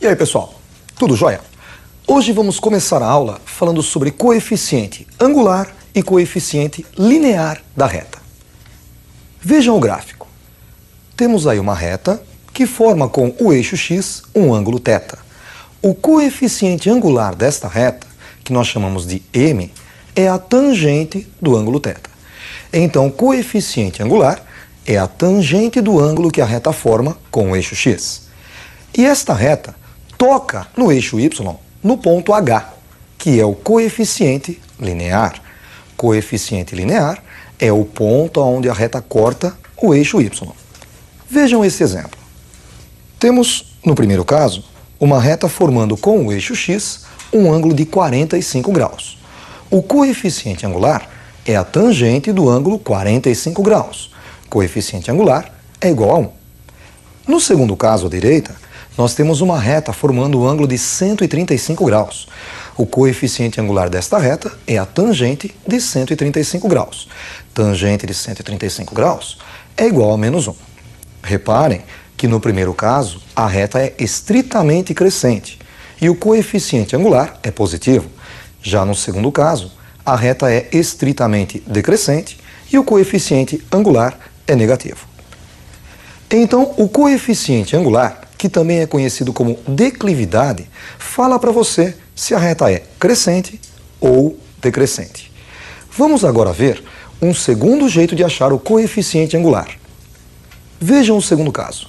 E aí, pessoal? Tudo jóia? Hoje vamos começar a aula falando sobre coeficiente angular e coeficiente linear da reta. Vejam o gráfico. Temos aí uma reta que forma com o eixo x um ângulo θ. O coeficiente angular desta reta, que nós chamamos de m, é a tangente do ângulo θ. Então, coeficiente angular é a tangente do ângulo que a reta forma com o eixo x. E esta reta toca no eixo y no ponto H, que é o coeficiente linear. Coeficiente linear é o ponto onde a reta corta o eixo y. Vejam esse exemplo. Temos, no primeiro caso, uma reta formando com o eixo x um ângulo de 45 graus. O coeficiente angular é a tangente do ângulo 45 graus. Coeficiente angular é igual a 1. No segundo caso, à direita, nós temos uma reta formando um ângulo de 135 graus. O coeficiente angular desta reta é a tangente de 135 graus. Tangente de 135 graus é igual a menos 1. Reparem que no primeiro caso a reta é estritamente crescente e o coeficiente angular é positivo. Já no segundo caso, a reta é estritamente decrescente e o coeficiente angular é negativo. Então, o coeficiente angular, que também é conhecido como declividade, fala para você se a reta é crescente ou decrescente. Vamos agora ver um segundo jeito de achar o coeficiente angular. Vejam o segundo caso.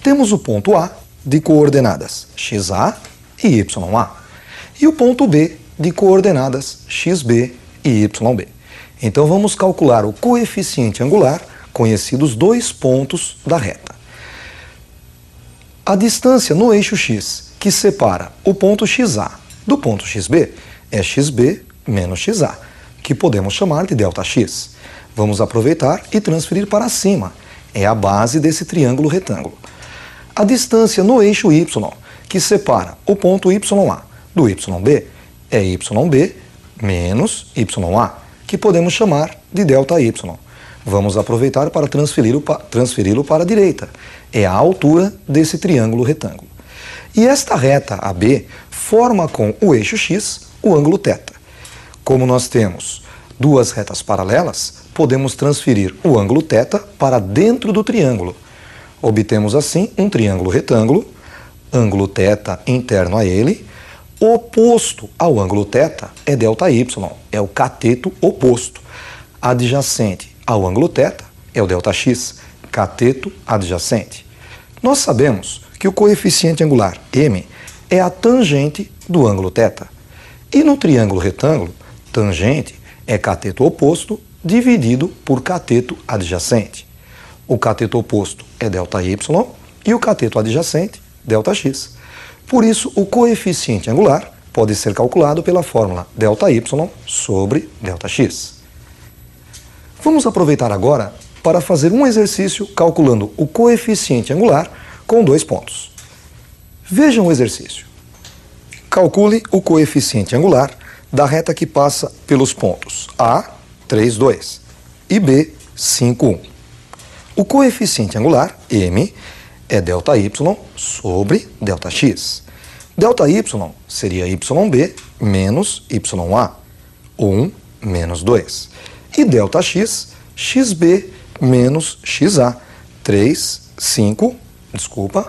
Temos o ponto A de coordenadas xa e YA e o ponto B de coordenadas xB e YB. Então vamos calcular o coeficiente angular conhecido os dois pontos da reta. A distância no eixo x que separa o ponto xa do ponto xb é xb menos xa, que podemos chamar de ΔX. Vamos aproveitar e transferir para cima. É a base desse triângulo retângulo. A distância no eixo y que separa o ponto ya do yb é yb menos ya, que podemos chamar de ΔY. Vamos aproveitar para transferi-lo para a direita. É a altura desse triângulo retângulo. E esta reta AB forma com o eixo x o ângulo θ. Como nós temos duas retas paralelas, podemos transferir o ângulo θ para dentro do triângulo. Obtemos assim um triângulo retângulo, ângulo θ interno a ele, oposto ao ângulo θ é ΔY, é o cateto oposto. Adjacente ao ângulo θ é o ΔX, cateto adjacente. Nós sabemos que o coeficiente angular m é a tangente do ângulo θ. E no triângulo retângulo, tangente é cateto oposto dividido por cateto adjacente. O cateto oposto é ΔY e o cateto adjacente, ΔX. Por isso, o coeficiente angular pode ser calculado pela fórmula ΔY sobre ΔX. Vamos aproveitar agora para fazer um exercício calculando o coeficiente angular com dois pontos. Vejam o exercício. Calcule o coeficiente angular da reta que passa pelos pontos A, 3, 2 e B, 5, 1. O coeficiente angular, m, é ΔY sobre ΔX. ΔY seria YB menos YA, 1 menos 2. E ΔX, XB menos XA,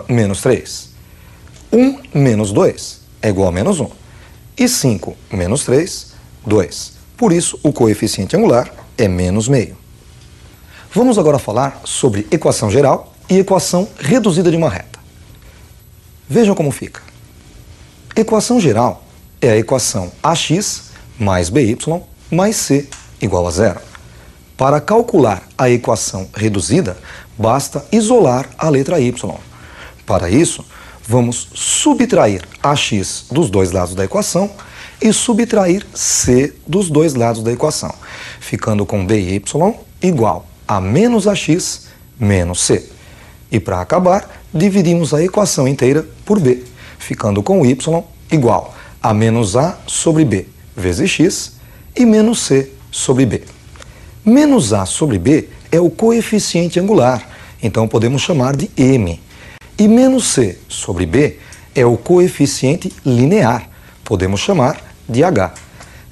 menos 3. 1 menos 2 é igual a menos 1. E 5 menos 3, 2. Por isso, o coeficiente angular é menos meio. Vamos agora falar sobre equação geral e equação reduzida de uma reta. Vejam como fica. Equação geral é a equação AX mais BY mais C igual a 0. Para calcular a equação reduzida, basta isolar a letra Y. Para isso, vamos subtrair AX dos dois lados da equação e subtrair C dos dois lados da equação, ficando com BY igual a menos AX menos C. E para acabar, dividimos a equação inteira por B, ficando com Y igual a menos A sobre B vezes X e menos C sobre B. Menos A sobre B é o coeficiente angular, então podemos chamar de M. E menos C sobre B é o coeficiente linear, podemos chamar de h.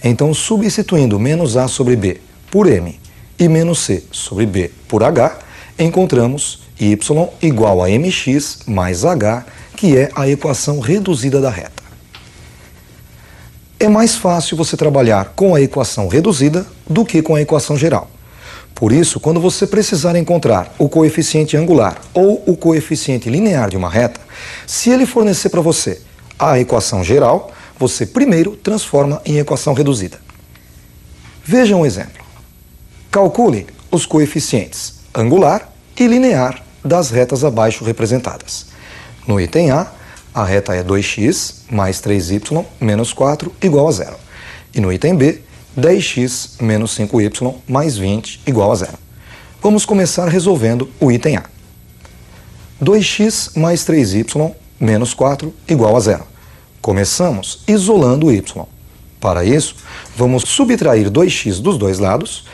Então, substituindo menos a sobre b por m e menos c sobre b por h, encontramos y igual a mx mais h, que é a equação reduzida da reta. É mais fácil você trabalhar com a equação reduzida do que com a equação geral. Por isso, quando você precisar encontrar o coeficiente angular ou o coeficiente linear de uma reta, se ele fornecer para você a equação geral, você primeiro transforma em equação reduzida. Veja um exemplo. Calcule os coeficientes angular e linear das retas abaixo representadas. No item A reta é 2x mais 3y menos 4 igual a 0. E no item B, 10x menos 5y mais 20 igual a 0. Vamos começar resolvendo o item A. 2x mais 3y menos 4 igual a 0. Começamos isolando o y. Para isso, vamos subtrair 2x dos dois lados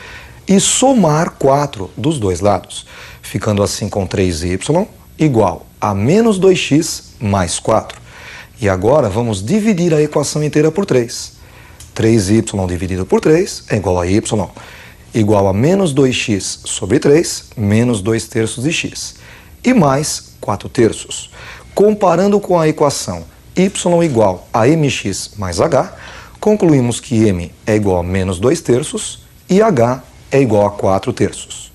e somar 4 dos dois lados, ficando assim com 3y igual a menos 2x mais 4. E agora vamos dividir a equação inteira por 3. 3y dividido por 3 é igual a y, igual a menos 2x sobre 3, menos 2 terços de x, e mais 4 terços. Comparando com a equação y igual a mx mais h, concluímos que m é igual a menos 2 terços e h é igual a 4 terços.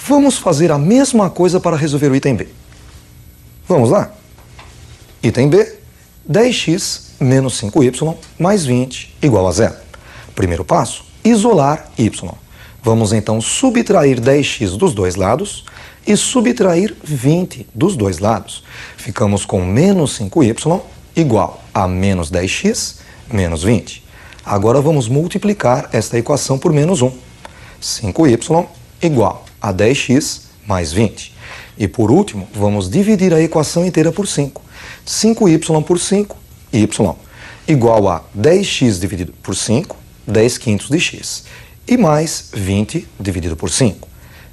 Vamos fazer a mesma coisa para resolver o item B. Vamos lá? Item B, 10x menos 5y mais 20 igual a 0. Primeiro passo, isolar y. Vamos então subtrair 10x dos dois lados e subtrair 20 dos dois lados. Ficamos com menos 5y igual a menos 10x menos 20. Agora vamos multiplicar esta equação por menos 1. 5y igual a 10x mais 20. E por último, vamos dividir a equação inteira por 5. 5y por 5, y, igual a 10x dividido por 5, 10 quintos de x. E mais 20 dividido por 5.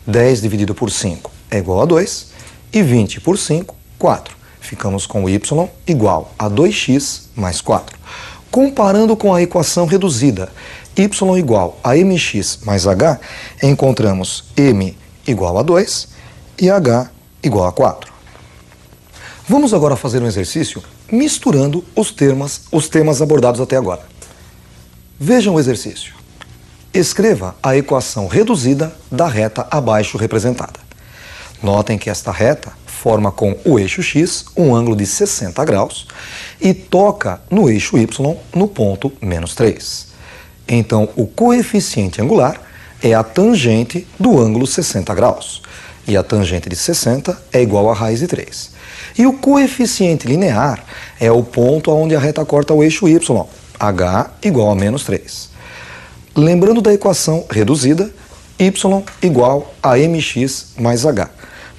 10 dividido por 5 é igual a 2, e 20 por 5, 4. Ficamos com y igual a 2x mais 4. Comparando com a equação reduzida, y igual a mx mais h, encontramos m igual a 2 e h igual a 4. Vamos agora fazer um exercício misturando os temas abordados até agora. Vejam o exercício. Escreva a equação reduzida da reta abaixo representada. Notem que esta reta forma com o eixo x um ângulo de 60 graus e toca no eixo y no ponto menos 3. Então, o coeficiente angular é a tangente do ângulo 60 graus. E a tangente de 60 é igual a raiz de 3. E o coeficiente linear é o ponto onde a reta corta o eixo y, h igual a menos 3. Lembrando da equação reduzida, y igual a mx mais h.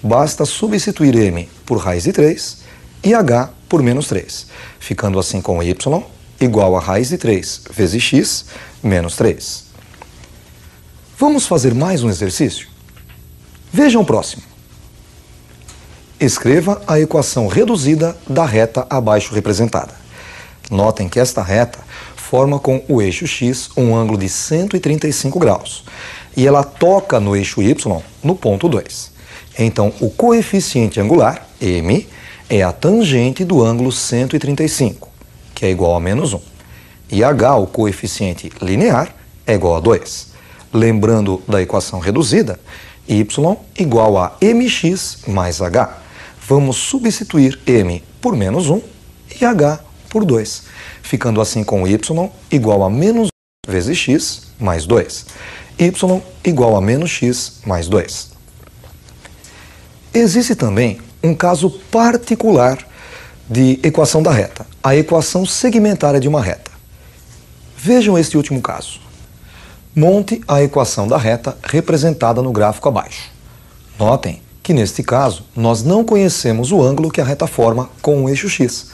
Basta substituir m por raiz de 3 e h por menos 3, ficando assim com y igual a raiz de 3 vezes x menos 3. Vamos fazer mais um exercício? Vejam o próximo. Escreva a equação reduzida da reta abaixo representada. Notem que esta reta forma com o eixo x um ângulo de 135 graus e ela toca no eixo y no ponto 2. Então, o coeficiente angular, m, é a tangente do ângulo 135, que é igual a menos 1. E h, o coeficiente linear, é igual a 2. Lembrando da equação reduzida, y igual a mx mais h. Vamos substituir m por menos 1 e h por 2, ficando assim com y igual a menos 1 vezes x mais 2. Y igual a menos x mais 2. Existe também um caso particular de equação da reta, a equação segmentária de uma reta. Vejam este último caso. Monte a equação da reta representada no gráfico abaixo. Notem que, neste caso, nós não conhecemos o ângulo que a reta forma com o eixo x,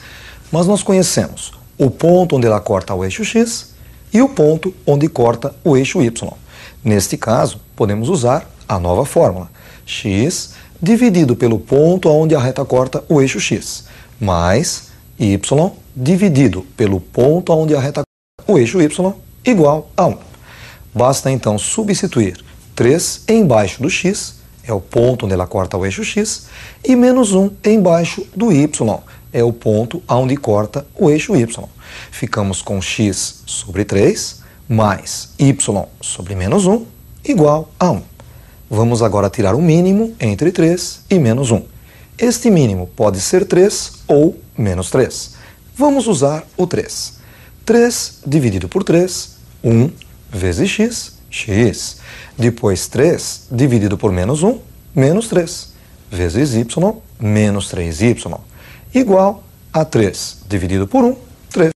mas nós conhecemos o ponto onde ela corta o eixo x e o ponto onde corta o eixo y. Neste caso, podemos usar a nova fórmula, x dividido pelo ponto onde a reta corta o eixo x, mais y dividido pelo ponto onde a reta corta o eixo y igual a 1. Basta então substituir 3 embaixo do x, é o ponto onde ela corta o eixo x, e menos 1 embaixo do y, é o ponto onde corta o eixo y. Ficamos com x sobre 3 mais y sobre menos 1 igual a 1. Vamos agora tirar o mínimo entre 3 e menos 1. Este mínimo pode ser 3 ou menos 3. Vamos usar o 3. 3 dividido por 3, 1 vezes x, x. Depois 3 dividido por menos 1, menos 3, vezes y, menos 3y, igual a 3 dividido por 1, 3,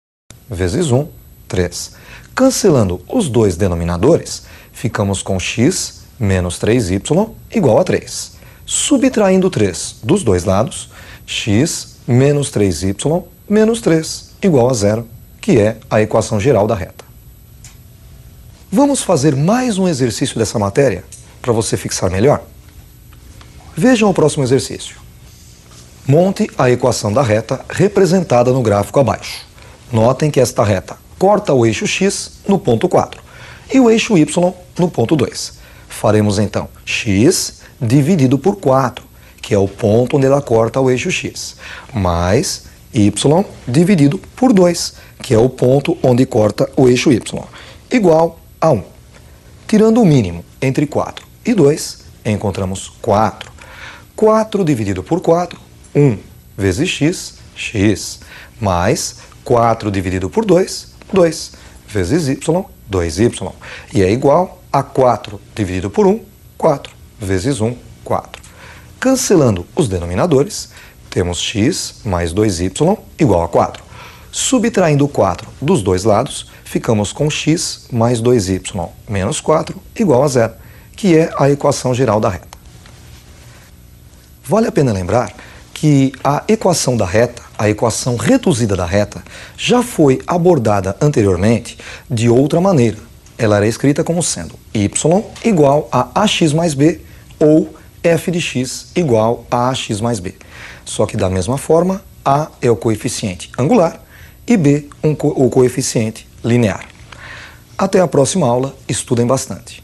vezes 1, 3. Cancelando os dois denominadores, ficamos com x menos 3y igual a 3. Subtraindo 3 dos dois lados, x menos 3y menos 3 igual a 0, que é a equação geral da reta. Vamos fazer mais um exercício dessa matéria para você fixar melhor? Vejam o próximo exercício. Monte a equação da reta representada no gráfico abaixo. Notem que esta reta corta o eixo x no ponto 4 e o eixo y no ponto 2. Faremos então x dividido por 4, que é o ponto onde ela corta o eixo x, mais y dividido por 2, que é o ponto onde corta o eixo y, igual a 1. Tirando o mínimo entre 4 e 2, encontramos 4. 4 dividido por 4, 1 vezes x, x, mais 4 dividido por 2, 2, vezes y, 2y. E é igual a 4 dividido por 1, 4, vezes 1, 4. Cancelando os denominadores, temos x mais 2y igual a 4. Subtraindo 4 dos dois lados, ficamos com x mais 2y menos 4 igual a 0, que é a equação geral da reta. Vale a pena lembrar que a equação da reta, a equação reduzida da reta, já foi abordada anteriormente de outra maneira. Ela era escrita como sendo y igual a ax mais b ou f de x igual a ax mais b. Só que da mesma forma, a é o coeficiente angular e b o coeficiente linear. Até a próxima aula, estudem bastante.